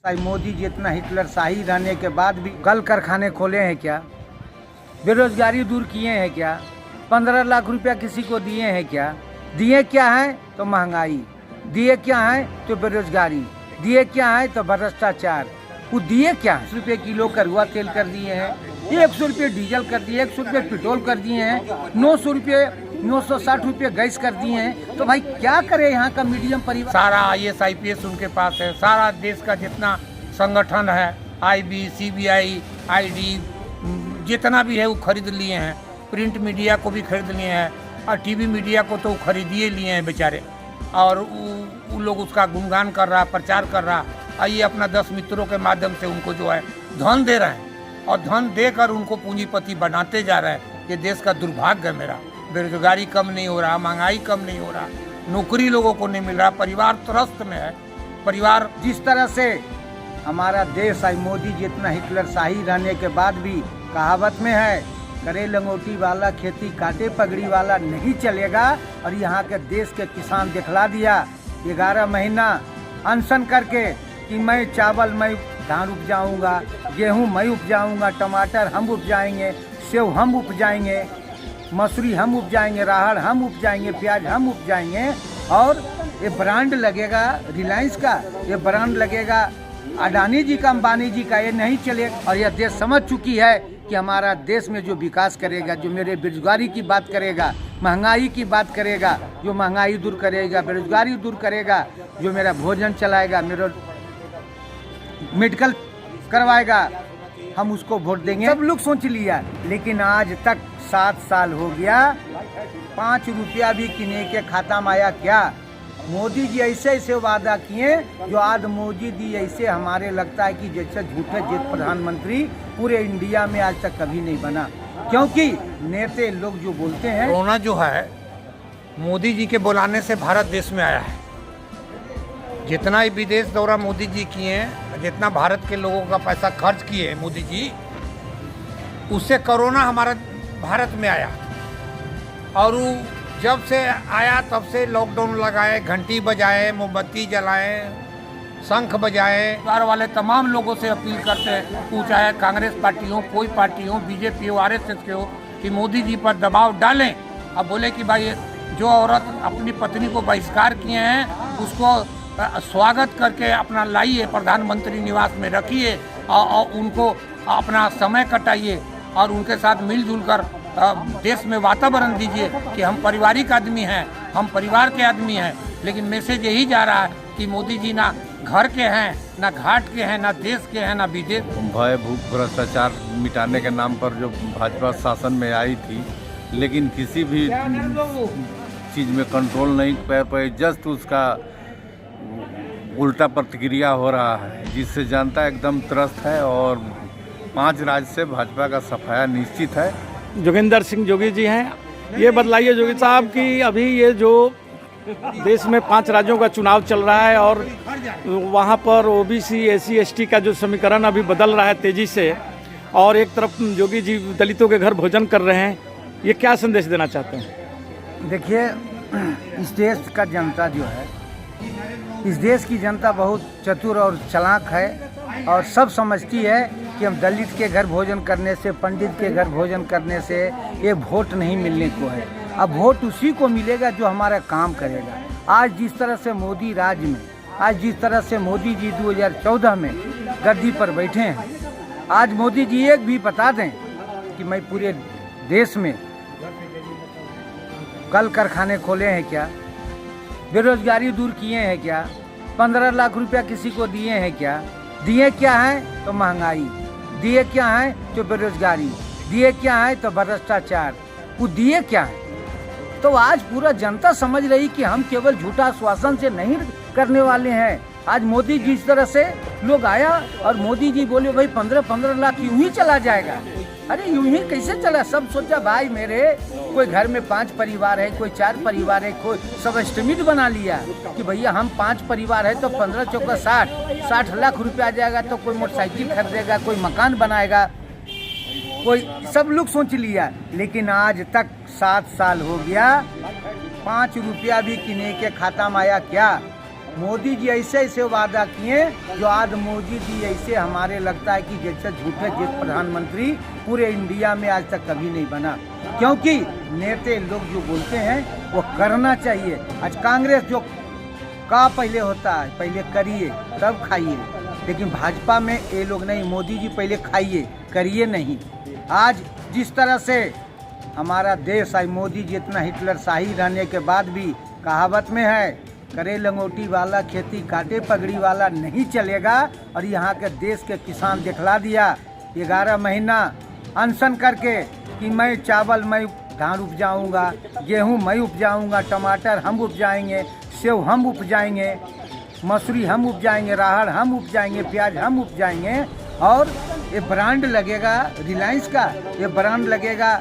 मोदी जी इतना हिटलर शाही रहने के बाद भी कल कारखाने खोले हैं क्या? बेरोजगारी दूर किए हैं क्या? 15 लाख रुपया किसी को दिए हैं क्या? दिए क्या है? तो महंगाई। दिए क्या है? तो बेरोजगारी। दिए क्या है? तो भ्रष्टाचार। वो दिए क्या है? 100 रुपये किलो करुआ तेल कर दिए हैं, 100 रुपये डीजल कर दिए, 100 रुपये पेट्रोल कर दिए हैं, 960 रुपये गैस कर दिए हैं। तो भाई क्या करे यहाँ का मीडियम परिवार? सारा IAS IPS उनके पास है, सारा देश का जितना संगठन है, IB CBI ID जितना भी है वो खरीद लिए हैं। प्रिंट मीडिया को भी खरीद लिए हैं और TV मीडिया को तो खरीदिए लिए हैं बेचारे। और वो लोग उसका गुणगान कर रहा, प्रचार कर रहा, और ये अपना 10 मित्रों के माध्यम से उनको जो है धन दे रहे हैं और धन देकर उनको पूंजीपति बनाते जा रहे हैं। ये देश का दुर्भाग्य है मेरा। बेरोजगारी कम नहीं हो रहा, महंगाई कम नहीं हो रहा, नौकरी लोगों को नहीं मिल रहा, परिवार त्रस्त में है। परिवार जिस तरह से हमारा देश आई मोदी जी इतना हिटलर शाही रहने के बाद भी कहावत में है, करे लंगोटी वाला खेती काटे पगड़ी वाला नहीं चलेगा। और यहाँ के देश के किसान दिखला दिया 11 महीना अनशन करके कि मैं चावल मैं धान उपजाऊंगा, गेहूँ मैं उपजाऊंगा, टमाटर हम उपजाएंगे, सेव हम उपजाएंगे, मसूरी हम उपजाएंगे, राहड़ हम उपजाएंगे, प्याज हम उपजाएंगे। और ये ब्रांड लगेगा रिलायंस का, ये ब्रांड लगेगा अडानी जी का, अंबानी जी का, ये नहीं चलेगा। और यह देश समझ चुकी है कि हमारा देश में जो विकास करेगा, जो मेरे बेरोजगारी की बात करेगा, महंगाई की बात करेगा, जो महंगाई दूर करेगा, बेरोजगारी दूर करेगा, जो मेरा भोजन चलाएगा, मेरा मेडिकल करवाएगा, हम उसको वोट देंगे। सब लोग सोच लिया, लेकिन आज तक 7 साल हो गया, 5 रुपया भी किने के खाता में आया क्या? मोदी जी ऐसे ऐसे वादा किए जो आज मोदी जी ऐसे हमारे लगता है कि जैसे झूठे जित प्रधानमंत्री पूरे इंडिया में आज तक कभी नहीं बना। क्योंकि नेता लोग जो बोलते हैं, कोरोना जो है मोदी जी के बुलाने से भारत देश में आया है। जितना ही विदेश दौरा मोदी जी किए हैं, जितना भारत के लोगों का पैसा खर्च किए हैं मोदी जी, उससे कोरोना हमारा भारत में आया। और वो जब से आया तब से लॉकडाउन लगाए, घंटी बजाए, मोमबत्ती जलाए, शंख बजाए। परिवार वाले तमाम लोगों से अपील करते हैं, वो चाहे कांग्रेस पार्टी हो, कोई पार्टी हो, BJP हो, RSS के हो, कि मोदी जी पर दबाव डालें। अब बोले कि भाई जो औरत अपनी पत्नी को बहिष्कार किए हैं उसको स्वागत करके अपना लाइए, प्रधानमंत्री निवास में रखिए और उनको अपना समय कटाइए और उनके साथ मिलजुल कर देश में वातावरण दीजिए कि हम पारिवारिक आदमी हैं, हम परिवार के आदमी हैं। लेकिन मैसेज यही जा रहा है कि मोदी जी ना घर के हैं, ना घाट के हैं, ना देश के हैं, ना विदेश। भय भूख भ्रष्टाचार मिटाने के नाम पर जो भाजपा शासन में आई थी, लेकिन किसी भी चीज़ में कंट्रोल नहीं कर पाई। जस्ट उसका उल्टा प्रतिक्रिया हो रहा है, जिससे जनता एकदम त्रस्त है। और 5 राज्य से भाजपा का सफाया निश्चित है। जोगिंदर सिंह जोगी जी हैं। ये बतलाइए जोगी साहब कि अभी ये जो देश में 5 राज्यों का चुनाव चल रहा है और वहाँ पर OBC SC ST का जो समीकरण अभी बदल रहा है तेज़ी से, और एक तरफ जोगी जी दलितों के घर भोजन कर रहे हैं, ये क्या संदेश देना चाहते हैं? देखिए, इस देश का जनता जो है, इस देश की जनता बहुत चतुर और चालाक है और सब समझती है कि हम दलित के घर भोजन करने से, पंडित के घर भोजन करने से ये वोट नहीं मिलने को है। अब वोट उसी को मिलेगा जो हमारा काम करेगा। आज जिस तरह से मोदी राज में, आज जिस तरह से मोदी जी 2014 में गद्दी पर बैठे हैं, आज मोदी जी एक भी बता दें कि मैं पूरे देश में कल कारखाने खोले हैं क्या? बेरोजगारी दूर किए हैं क्या? 15 लाख रुपया किसी को दिए हैं क्या? दिए क्या है? तो महंगाई। दिए क्या है? तो बेरोजगारी। दिए क्या है? तो भ्रष्टाचार। वो दिए क्या है? तो आज पूरा जनता समझ रही कि हम केवल झूठा आश्वासन से नहीं करने वाले हैं। आज मोदी जी इस तरह से लोग आया और मोदी जी बोले भाई 15 लाख यूं ही चला जाएगा। अरे यूं ही कैसे चला? सब सोचा भाई मेरे कोई घर में 5 परिवार है, कोई 4 परिवार है, कोई सब एस्टिमेट बना लिया कि भैया हम 5 परिवार है तो 15 चौका 60 लाख रुपया आ जाएगा। तो कोई मोटरसाइकिल खरीदेगा, कोई मकान बनाएगा, कोई सब लोग सोच लिया। लेकिन आज तक 7 साल हो गया, 5 रुपया भी किने के खाता में आया क्या? मोदी जी ऐसे ऐसे वादा किए जो आज मोदी जी ऐसे हमारे लगता है कि जैसे झूठे प्रधानमंत्री पूरे इंडिया में आज तक कभी नहीं बना, क्योंकि नेता लोग जो बोलते हैं वो करना चाहिए। आज कांग्रेस जो का पहले होता है, पहले करिए तब खाइए, लेकिन भाजपा में ये लोग नहीं, मोदी जी पहले खाइए करिए नहीं। आज जिस तरह से हमारा देश है, मोदी जी इतना हिटलर शाही रहने के बाद भी कहावत में है, करे लंगोटी वाला खेती काटे पगड़ी वाला नहीं चलेगा। और यहाँ के देश के किसान दिखला दिया 11 महीना अनशन करके कि मैं चावल, मैं धान उपजाऊंगा, गेहूं मैं उपजाऊंगा, टमाटर हम उपजाएंगे, सेव हम उपजाएंगे, मसूरी हम उपजाएंगे, राहड़ हम उपजाएंगे, प्याज हम उपजाएंगे। और ये ब्रांड लगेगा रिलायंस का, ये ब्रांड लगेगा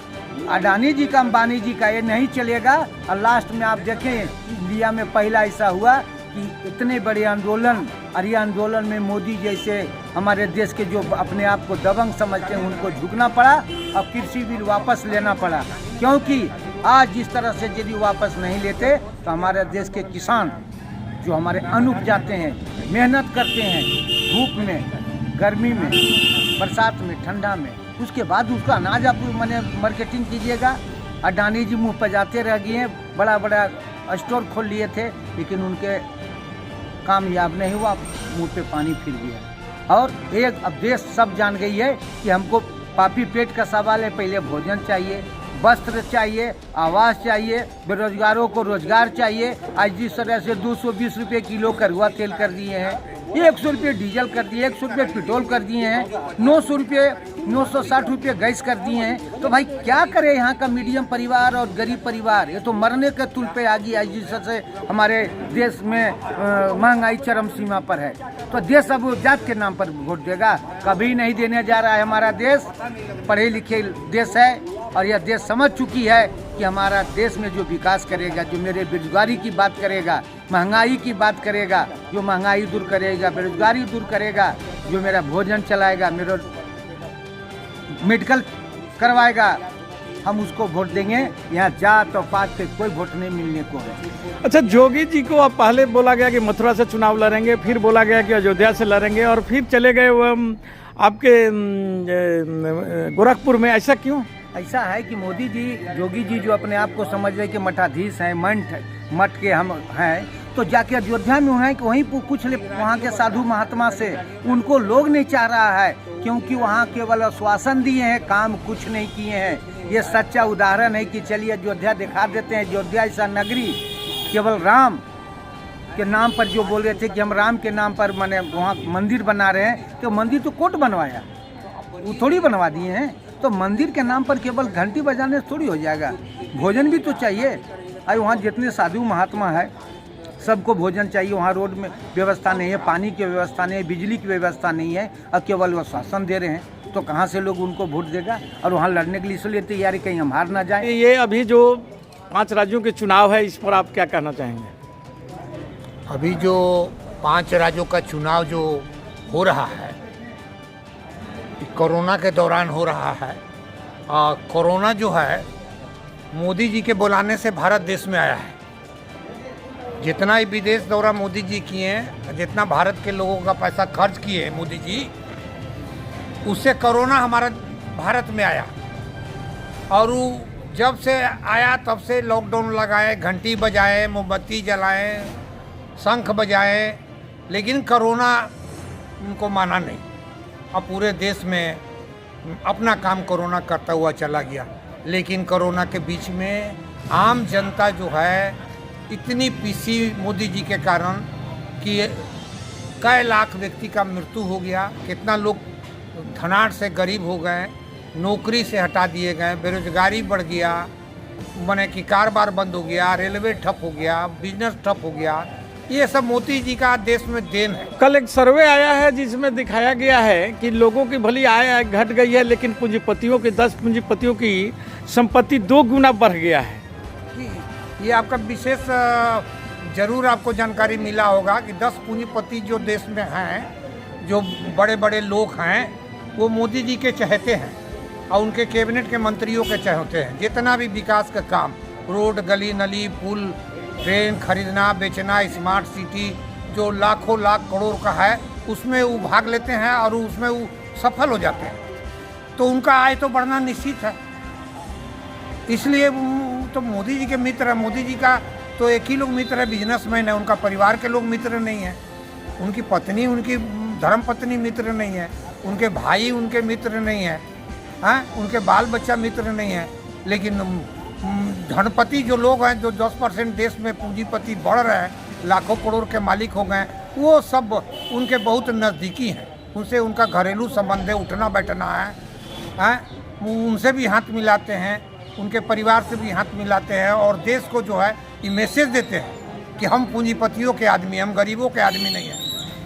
अडानी जी का, अंबानी जी का, ये नहीं चलेगा। और लास्ट में आप देखें इंडिया में पहला ऐसा हुआ कि इतने बड़े आंदोलन, और ये आंदोलन में मोदी जैसे हमारे देश के जो अपने आप को दबंग समझते हैं उनको झुकना पड़ा और कृषि बिल वापस लेना पड़ा, क्योंकि आज जिस तरह से यदि वापस नहीं लेते तो हमारे देश के किसान जो हमारे अन्न उपजाते हैं, मेहनत करते हैं धूप में, गर्मी में, बरसात में, ठंडा में, उसके बाद उसका अनाज आप मैंने मार्केटिंग कीजिएगा। अडानी जी मुंह पर जाते रह गए हैं, बड़ा बड़ा स्टोर खोल लिए थे, लेकिन उनके कामयाब नहीं हुआ, मुंह पे पानी फिर गया। और एक अब देश सब जान गई है कि हमको पापी पेट का सवाल है, पहले भोजन चाहिए, वस्त्र चाहिए, आवास चाहिए, बेरोजगारों को रोजगार चाहिए। आज जिस तरह से 220 रुपये किलो करुआ तेल कर दिए हैं, 100 रुपये डीजल कर दिए, 100 रुपये पेट्रोल कर दिए हैं, 960 रुपये गैस कर दिए हैं, तो भाई क्या करे यहाँ का मीडियम परिवार और गरीब परिवार? ये तो मरने के तुल पे आ गई। आज जिस तरह से हमारे देश में महंगाई चरम सीमा पर है, तो देश अब जात के नाम पर वोट देगा? कभी नहीं देने जा रहा है। हमारा देश पढ़े लिखे देश है और यह देश समझ चुकी है कि हमारा देश में जो विकास करेगा, जो मेरे बेरोजगारी की बात करेगा, महंगाई की बात करेगा, जो महंगाई दूर करेगा, बेरोजगारी दूर करेगा, जो मेरा भोजन चलाएगा, मेरा मेडिकल करवाएगा, हम उसको वोट देंगे। यहाँ जात और पात के कोई वोट नहीं मिलने को है। अच्छा, जोगी जी को अब पहले बोला गया कि मथुरा से चुनाव लड़ेंगे, फिर बोला गया कि अयोध्या से लड़ेंगे, और फिर चले गए वो आपके गोरखपुर में। ऐसा क्यों? ऐसा है कि मोदी जी, जोगी जी जो अपने आप को समझ रहे कि मठाधीश हैं, मठ के हम हैं, तो जाके अयोध्या में हैं कि वहीं पूछ ले वहाँ के साधु महात्मा से। उनको लोग नहीं चाह रहा है, क्योंकि वहाँ केवल आश्वासन दिए हैं, काम कुछ नहीं किए हैं। ये सच्चा उदाहरण है कि चलिए अयोध्या दिखा देते हैं। अयोध्या ऐसा नगरी केवल राम के नाम पर जो बोल रहे थे कि हम राम के नाम पर माने वहाँ मंदिर बना रहे हैं, तो मंदिर तो कोर्ट बनवाया, वो थोड़ी बनवा दिए हैं। तो मंदिर के नाम पर केवल घंटी बजाने से थोड़ी हो जाएगा, भोजन भी तो चाहिए। अरे वहाँ जितने साधु महात्मा है सबको भोजन चाहिए। वहाँ रोड में व्यवस्था नहीं है, पानी की व्यवस्था नहीं है, बिजली की व्यवस्था नहीं है, और केवल वो शासन दे रहे हैं, तो कहाँ से लोग उनको वोट देगा? और वहाँ लड़ने के लिए इसलिए तैयारी कहीं हम हार ना जाए। ये अभी जो 5 राज्यों के चुनाव है, इस पर आप क्या कहना चाहेंगे? अभी जो 5 राज्यों का चुनाव जो हो रहा है, कोरोना के दौरान हो रहा है। कोरोना जो है मोदी जी के बुलाने से भारत देश में आया है। जितना ही विदेश दौरा मोदी जी किए हैं, जितना भारत के लोगों का पैसा खर्च किए हैं मोदी जी, उससे कोरोना हमारा भारत में आया। और वो जब से आया तब से लॉकडाउन लगाए, घंटी बजाए, मोमबत्ती जलाए, शंख बजाए, लेकिन कोरोना उनको माना नहीं। अब पूरे देश में अपना काम कोरोना करता हुआ चला गया। लेकिन कोरोना के बीच में आम जनता जो है इतनी पीसी मोदी जी के कारण कि कई लाख व्यक्ति का मृत्यु हो गया, कितना लोग धनाढ़ से गरीब हो गए, नौकरी से हटा दिए गए, बेरोजगारी बढ़ गया, माने कि कारोबार बंद हो गया, रेलवे ठप हो गया, बिजनेस ठप हो गया। ये सब मोदी जी का देश में देन है। कल एक सर्वे आया है जिसमें दिखाया गया है कि लोगों की भली आय घट गई है, लेकिन पूंजीपतियों की 10 पूंजीपतियों की संपत्ति 2 गुना बढ़ गया है। ये आपका विशेष जरूर आपको जानकारी मिला होगा कि 10 पूंजीपति जो देश में हैं, जो बड़े बड़े लोग हैं, वो मोदी जी के चहेते हैं और उनके कैबिनेट के मंत्रियों के चहेते हैं। जितना भी विकास का काम, रोड, गली नली, पुल, ट्रेन खरीदना बेचना, स्मार्ट सिटी, जो लाखों लाख करोड़ का है उसमें वो भाग लेते हैं और उसमें वो सफल हो जाते हैं, तो उनका आय तो बढ़ना निश्चित है। इसलिए तो मोदी जी के मित्र है। मोदी जी का तो एक ही लोग मित्र है, बिजनेसमैन है। उनका परिवार के लोग मित्र नहीं है, उनकी पत्नी, उनकी धर्मपत्नी मित्र नहीं है, उनके भाई उनके मित्र नहीं है, हाँ, उनके बाल बच्चा मित्र नहीं है। लेकिन धनपति जो लोग हैं, जो 10% देश में पूंजीपति बढ़ रहे हैं, लाखों करोड़ के मालिक हो गए, वो सब उनके बहुत नज़दीकी हैं। उनसे उनका घरेलू संबंध है, उठना बैठना है, हाँ, उनसे भी हाथ मिलाते हैं, उनके परिवार से भी हाथ मिलाते हैं और देश को जो है ये मैसेज देते हैं कि हम पूंजीपतियों के आदमी, हम गरीबों के आदमी नहीं हैं,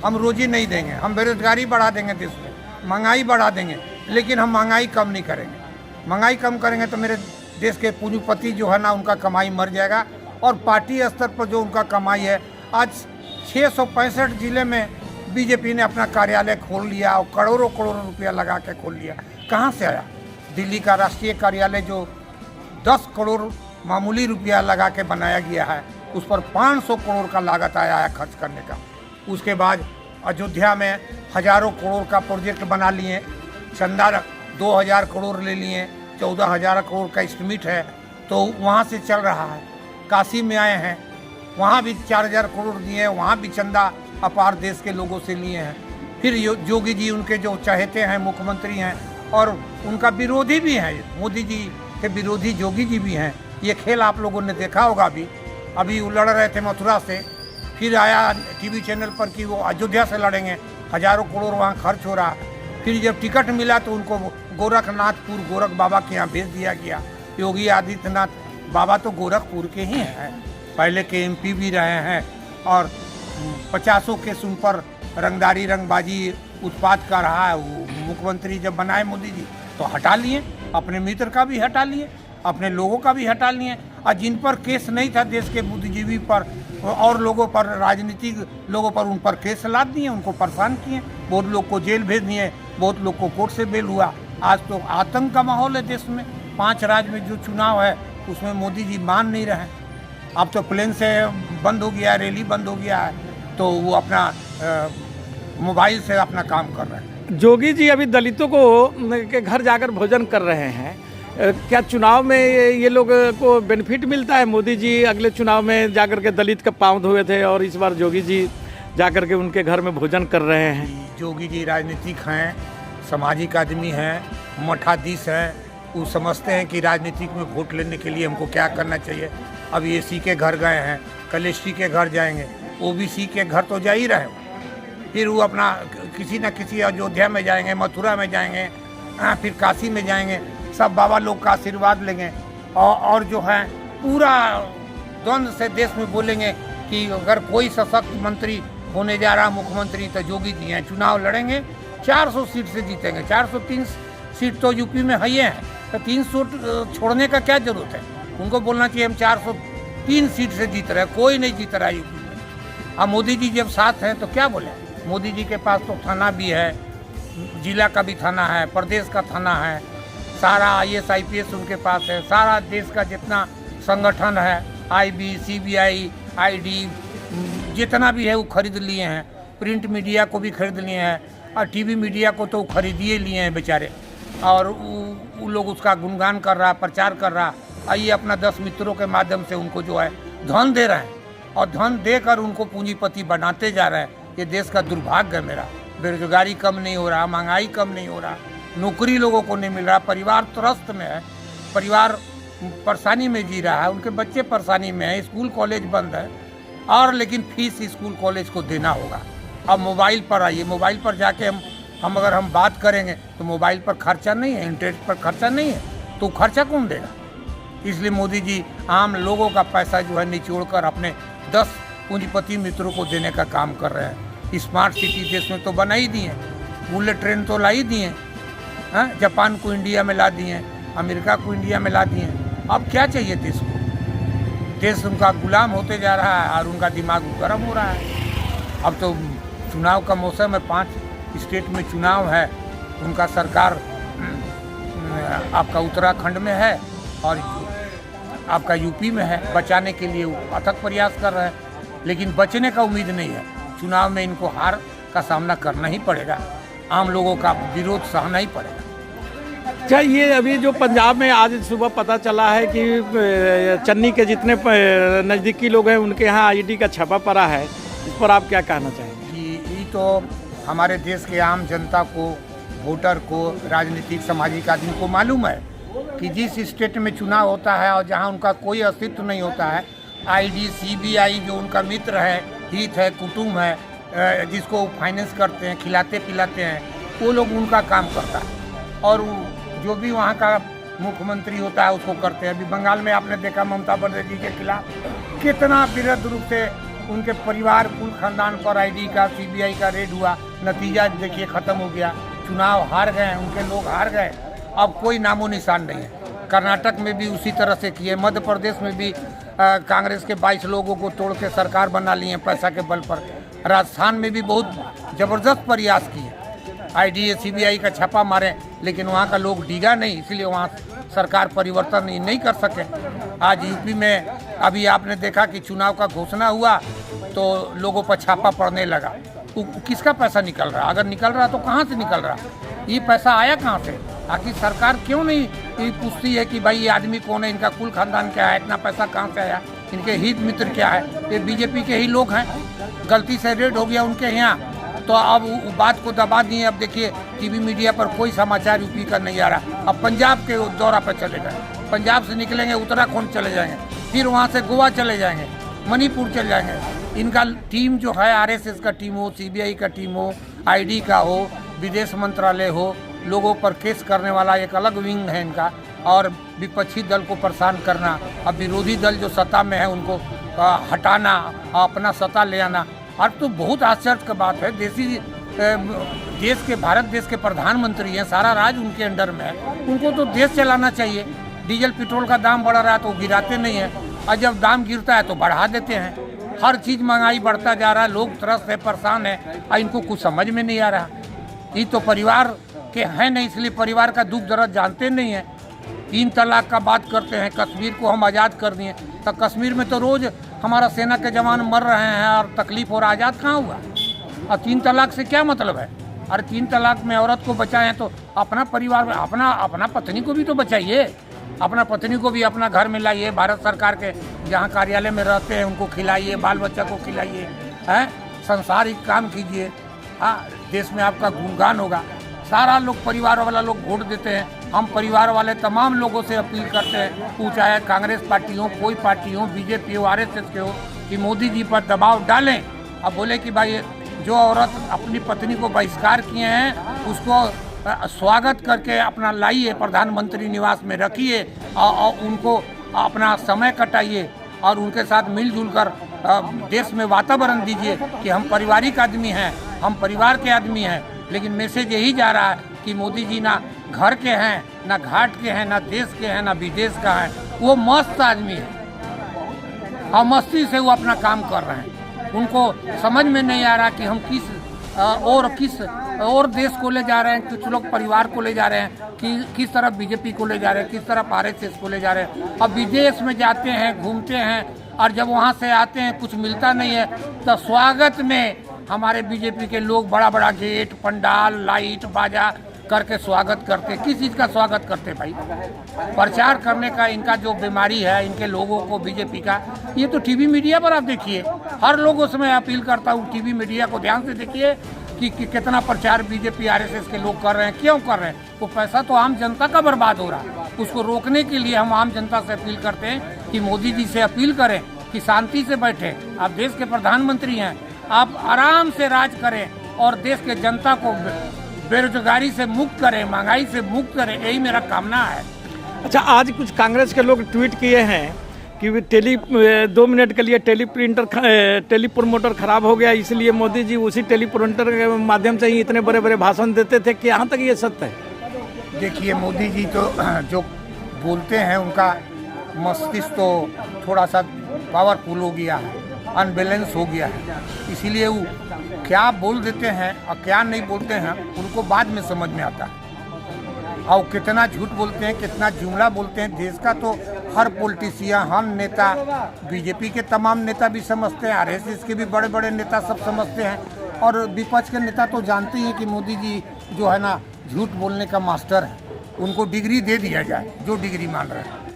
हम रोजी नहीं देंगे, हम बेरोजगारी बढ़ा देंगे देश में, महंगाई बढ़ा देंगे, लेकिन हम महंगाई कम नहीं करेंगे। महंगाई कम करेंगे तो मेरे देश के पूंजीपति जो है ना, उनका कमाई मर जाएगा। और पार्टी स्तर पर जो उनका कमाई है, आज 665 जिले में बीजेपी ने अपना कार्यालय खोल लिया और करोड़ों करोड़ रुपया लगा के खोल लिया। कहाँ से आया? दिल्ली का राष्ट्रीय कार्यालय जो 10 करोड़ मामूली रुपया लगा के बनाया गया है, उस पर 500 करोड़ का लागत आया है खर्च करने का। उसके बाद अयोध्या में हजारों करोड़ का प्रोजेक्ट बना लिए, चंदा 2000 करोड़ ले लिए, 14,000 करोड़ का एस्टिमेट है, तो वहाँ से चल रहा है। काशी में आए हैं, वहाँ भी 4000 करोड़ दिए हैं, वहाँ भी चंदा अपार देश के लोगों से लिए हैं। फिर योगी जी उनके जो चहेते हैं, मुख्यमंत्री हैं और उनका विरोधी भी हैं, मोदी जी के विरोधी योगी जी भी हैं। ये खेल आप लोगों ने देखा होगा। अभी वो लड़ रहे थे मथुरा से, फिर आया टीवी चैनल पर कि वो अयोध्या से लड़ेंगे, हजारों करोड़ वहाँ खर्च हो रहा। फिर जब टिकट मिला तो उनको गोरखनाथपुर, गोरख बाबा के यहाँ भेज दिया गया। योगी आदित्यनाथ बाबा तो गोरखपुर के ही हैं, पहले के एमपी भी रहे हैं और 50 केस उन पर रंगदारी रंगबाजी उत्पात कर रहा है। वो मुख्यमंत्री जब बनाए मोदी जी तो हटा लिए, अपने मित्र का भी हटा लिए, अपने लोगों का भी हटा लिए। और जिन पर केस नहीं था देश के बुद्धिजीवी पर और लोगों पर, राजनीतिक लोगों पर, उन पर केस लाद दिए, उनको परेशान किए, बहुत लोग को जेल भेज दिए, बहुत लोग को कोर्ट से बेल हुआ। आज तो आतंक का माहौल है देश में। 5 राज्य में जो चुनाव है उसमें मोदी जी मान नहीं रहे। अब तो प्लेन से बंद हो गया, रैली बंद हो गया है, तो वो अपना मोबाइल से अपना काम कर रहे हैं। जोगी जी अभी दलितों को के घर जाकर भोजन कर रहे हैं, क्या चुनाव में ये लोग को बेनिफिट मिलता है? मोदी जी अगले चुनाव में जाकर के दलित का पांव धोए थे और इस बार जोगी जी जाकर के उनके घर में भोजन कर रहे हैं। जोगी जी राजनीतिक हैं, सामाजिक आदमी हैं, मठाधीश हैं। वो समझते हैं कि राजनीतिक में वोट लेने के लिए हमको क्या करना चाहिए। अब एसी के घर गए हैं, कल एसटी के घर जाएंगे, ओबीसी के घर तो जा ही रहे। फिर वो अपना किसी न किसी अयोध्या में जाएंगे, मथुरा में जाएंगे, फिर काशी में जाएंगे, सब बाबा लोग का आशीर्वाद लेंगे और जो है पूरा द्वंद्व से देश में बोलेंगे कि अगर कोई सशक्त मंत्री होने जा रहा मुख्यमंत्री तो जोगी जी हैं। चुनाव लड़ेंगे, 400 सीट से जीतेंगे। 403 सीट तो यूपी में है ही है, तो 300 छोड़ने का क्या जरूरत है? उनको बोलना चाहिए हम 403 सीट से जीत रहे, कोई नहीं जीत रहा यूपी में। अब मोदी जी जब साथ हैं तो क्या बोले? मोदी जी के पास तो थाना भी है, जिला का भी थाना है, प्रदेश का थाना है, सारा IAS IPS उनके पास है, सारा देश का जितना संगठन है, IB, CBI, ID जितना भी है वो खरीद लिए हैं। प्रिंट मीडिया को भी खरीद लिए हैं और टीवी मीडिया को तो खरीदिए लिए हैं बेचारे। और वो लोग उसका गुणगान कर रहा, प्रचार कर रहा। आइए अपना 10 मित्रों के माध्यम से उनको जो है धन दे रहे हैं और धन देकर उनको पूंजीपति बनाते जा रहे हैं। ये देश का दुर्भाग्य है मेरा। बेरोजगारी कम नहीं हो रहा, महंगाई कम नहीं हो रहा, नौकरी लोगों को नहीं मिल रहा, परिवार त्रस्त में है, परिवार परेशानी में जी रहा है, उनके बच्चे परेशानी में है, स्कूल कॉलेज बंद है और लेकिन फीस स्कूल कॉलेज को देना होगा। अब मोबाइल पर आइए, मोबाइल पर जाके हम अगर हम बात करेंगे तो मोबाइल पर खर्चा नहीं है, इंटरनेट पर खर्चा नहीं है, तो खर्चा कौन देगा? इसलिए मोदी जी आम लोगों का पैसा जो है निचोड़कर अपने 10 पूंजीपति मित्रों को देने का काम कर रहे हैं। स्मार्ट सिटी देश में तो बना ही दिए, बुलेट ट्रेन तो ला ही दिए, जापान को इंडिया में ला दिए, अमेरिका को इंडिया में ला दिए। अब क्या चाहिए देश को? देश उनका गुलाम होते जा रहा है और उनका दिमाग गर्म हो रहा है। अब तो चुनाव का मौसम है, 5 स्टेट में चुनाव है, उनका सरकार आपका उत्तराखंड में है और आपका यूपी में है। बचाने के लिए वो अथक प्रयास कर रहे हैं, लेकिन बचने का उम्मीद नहीं है। चुनाव में इनको हार का सामना करना ही पड़ेगा, आम लोगों का विरोध सहना ही पड़ेगा। अच्छा, ये अभी जो पंजाब में आज सुबह पता चला है कि चन्नी के जितने नज़दीकी लोग हैं उनके यहाँ आईडी का छापा पड़ा है, इस पर आप क्या कहना चाहेंगे? कि ये तो हमारे देश के आम जनता को, वोटर को, राजनीतिक सामाजिक आदमी को मालूम है कि जिस स्टेट में चुनाव होता है और जहाँ उनका कोई अस्तित्व नहीं होता है, आईडी, सीबीआई जो उनका मित्र है, हित है, कुटुंब है, जिसको फाइनेंस करते हैं, खिलाते पिलाते हैं, वो लोग उनका काम करता है और जो भी वहाँ का मुख्यमंत्री होता है उसको करते हैं। अभी बंगाल में आपने देखा ममता बनर्जी के खिलाफ कितना विरोध रूप से उनके परिवार, कुल खानदान पर आईडी का, सीबीआई का रेड हुआ, नतीजा देखिए ख़त्म हो गया, चुनाव हार गए, उनके लोग हार गए, अब कोई नामो निशान नहीं है। कर्नाटक में भी उसी तरह से किए, मध्य प्रदेश में भी कांग्रेस के 22 लोगों को तोड़ के सरकार बना लिए पैसा के बल पर। राजस्थान में भी बहुत ज़बरदस्त प्रयास किए, आईडी, सीबीआई का छापा मारे, लेकिन वहाँ का लोग डिगा नहीं, इसलिए वहाँ सरकार परिवर्तन नहीं कर सके। आज यूपी में अभी आपने देखा कि चुनाव का घोषणा हुआ तो लोगों पर छापा पड़ने लगा। किसका पैसा निकल रहा? अगर निकल रहा तो कहाँ से निकल रहा? ये पैसा आया कहाँ से? आखिर सरकार क्यों नहीं ये पूछती है कि भाई ये आदमी कौन है, इनका कुल खानदान क्या है, इतना पैसा कहाँ से आया, इनके हित मित्र क्या है? ये बीजेपी के ही लोग हैं, गलती से रेड हो गया उनके यहाँ तो अब बात को दबा दिए। अब देखिए टीवी मीडिया पर कोई समाचार यूपी का नहीं आ रहा। अब पंजाब के दौरा पर चले गए, पंजाब से निकलेंगे उत्तराखंड चले जाएंगे, फिर वहाँ से गोवा चले जाएंगे, मणिपुर चले जाएंगे। इनका टीम जो है, आरएसएस का टीम हो, सीबीआई का टीम हो, आईडी का हो, विदेश मंत्रालय हो, लोगों पर केस करने वाला एक अलग विंग है इनका, और विपक्षी दल को परेशान करना, अब विरोधी दल जो सत्ता में है उनको हटाना, अपना सत्ता ले आना। और तो बहुत आश्चर्य की बात है, देश के, भारत देश के प्रधानमंत्री हैं, सारा राज उनके अंडर में है, उनको तो देश चलाना चाहिए। डीजल पेट्रोल का दाम बढ़ रहा है तो गिराते नहीं हैं, और जब दाम गिरता है तो बढ़ा देते हैं। हर चीज़ महंगाई बढ़ता जा रहा है, लोग त्रस्त है, परेशान है, और इनको कुछ समझ में नहीं आ रहा। ये तो परिवार के हैं नहीं, इसलिए परिवार का दुख दर्द जानते नहीं हैं। 3 तलाक का बात करते हैं, कश्मीर को हम आज़ाद कर दिए, तो कश्मीर में तो रोज़ हमारा सेना के जवान मर रहे हैं और तकलीफ और आज़ाद कहाँ हुआ? और 3 तलाक से क्या मतलब है? अरे 3 तलाक में औरत को बचाएं तो अपना परिवार में अपना पत्नी को भी तो बचाइए, अपना पत्नी को भी अपना घर में लाइए, भारत सरकार के जहाँ कार्यालय में रहते हैं उनको खिलाइए, बाल बच्चा को खिलाइए, हैं, सांसारिक काम कीजिए, हाँ, देश में आपका गुणगान होगा। सारा लोग, परिवार वाला लोग वोट देते हैं। हम परिवार वाले तमाम लोगों से अपील करते हैं, वो चाहे कांग्रेस पार्टी हो, कोई पार्टी हो, बीजेपी हो, आरएसएस के हो, कि मोदी जी पर दबाव डालें। अब बोले कि भाई जो औरत अपनी पत्नी को बहिष्कार किए हैं उसको स्वागत करके अपना लाइए, प्रधानमंत्री निवास में रखिए और उनको अपना समय कटाइए और उनके साथ मिलजुल कर देश में वातावरण दीजिए कि हम पारिवारिक आदमी हैं, हम परिवार के आदमी हैं। लेकिन मैसेज यही जा रहा है कि मोदी जी ना घर के हैं, ना घाट के हैं, ना देश के हैं, ना विदेश का है। वो मस्त आदमी है और मस्ती से वो अपना काम कर रहे हैं। उनको समझ में नहीं आ रहा कि हम किस और देश को ले जा रहे हैं, कुछ लोग परिवार को ले जा रहे हैं, कि किस तरफ बीजेपी को ले जा रहे हैं, किस तरफ आरएसएस को ले जा रहे हैं। अब विदेश में जाते हैं, घूमते हैं, और जब वहाँ से आते हैं कुछ मिलता नहीं है तो स्वागत में हमारे बीजेपी के लोग बड़ा बड़ा गेट, पंडाल, लाइट, बाजा करके स्वागत करते। किस चीज़ का स्वागत करते भाई? प्रचार करने का इनका जो बीमारी है इनके लोगों को, बीजेपी का, ये तो टीवी मीडिया पर आप देखिए, हर लोगों से मैं अपील करता हूँ टीवी मीडिया को ध्यान से देखिए कि कितना प्रचार बीजेपी आरएसएस के लोग कर रहे हैं, क्यों कर रहे हैं। वो पैसा तो आम जनता का बर्बाद हो रहा है, उसको रोकने के लिए हम आम जनता से अपील करते हैं कि मोदी जी से अपील करें कि शांति से बैठे। आप देश के प्रधानमंत्री हैं, आप आराम से राज करें और देश के जनता को बेरोजगारी से मुक्त करें, महंगाई से मुक्त करें, यही मेरा कामना है। अच्छा, आज कुछ कांग्रेस के लोग ट्वीट किए हैं कि 2 मिनट के लिए टेली प्रोमोटर खराब हो गया, इसलिए मोदी जी उसी टेली प्रोमोटर के माध्यम से ही इतने बड़े बड़े भाषण देते थे। कि यहाँ तक ये सत्य है? देखिए, मोदी जी तो जो बोलते हैं उनका मस्तिष्क तो थोड़ा सा पावरफुल हो गया है, अनबैलेंस हो गया है, इसीलिए वो क्या बोल देते हैं और क्या नहीं बोलते हैं उनको बाद में समझ में आता है। और कितना झूठ बोलते हैं, कितना जुमला बोलते हैं, देश का तो हर पॉलिटिशियन, हर नेता, बीजेपी के तमाम नेता भी समझते हैं, आरएसएस के भी बड़े बड़े नेता सब समझते हैं, और विपक्ष के नेता तो जानते ही हैं कि मोदी जी जो है ना झूठ बोलने का मास्टर है, उनको डिग्री दे दिया जाए जो डिग्री मान रहे हैं।